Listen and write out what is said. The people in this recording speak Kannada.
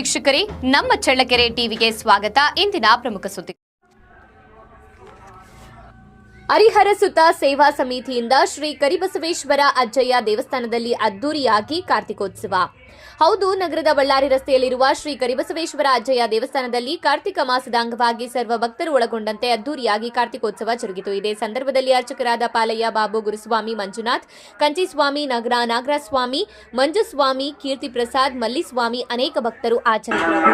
ವೀಕ್ಷಕರೇ, ನಮ್ಮ ಚಳ್ಳಕೆರೆ ಟಿವಿಗೆ ಸ್ವಾಗತ. ಇಂದಿನ ಪ್ರಮುಖ ಸುದ್ದಿ. ಹರಿಹರ ಸುತ ಸೇವಾ ಸಮಿತಿಯಿಂದ ಶ್ರೀ ಕರಿಬಸವೇಶ್ವರ ಅಜ್ಜಯ್ಯ ದೇವಸ್ಥಾನದಲ್ಲಿ ಅದ್ದೂರಿಯಾಗಿ ಕಾರ್ತಿಕೋತ್ಸವ. ಹೌದು, ನಗರದ ಬಳ್ಳಾರಿ ರಸ್ತೆಯಲ್ಲಿರುವ ಶ್ರೀ ಕರಿಬಸವೇಶ್ವರ ಅಜ್ಜಯ್ಯ ದೇವಸ್ಥಾನದಲ್ಲಿ ಕಾರ್ತಿಕ ಮಾಸದ ಅಂಗವಾಗಿ ಸರ್ವ ಭಕ್ತರು ಒಳಗೊಂಡಂತೆ ಅದ್ದೂರಿಯಾಗಿ ಕಾರ್ತಿಕೋತ್ಸವ ಜರುಗಿತು. ಇದೇ ಸಂದರ್ಭದಲ್ಲಿ ಅರ್ಚಕರಾದ ಪಾಲಯ್ಯ, ಬಾಬು, ಗುರುಸ್ವಾಮಿ, ಮಂಜುನಾಥ್, ಕಂಚಿಸ್ವಾಮಿ, ನಾಗರಾಜಸ್ವಾಮಿ, ಮಂಜುಸ್ವಾಮಿ, ಕೀರ್ತಿ ಪ್ರಸಾದ್, ಮಲ್ಲಿಸ್ವಾಮಿ ಅನೇಕ ಭಕ್ತರು ಆಚರಿಸಿದರು.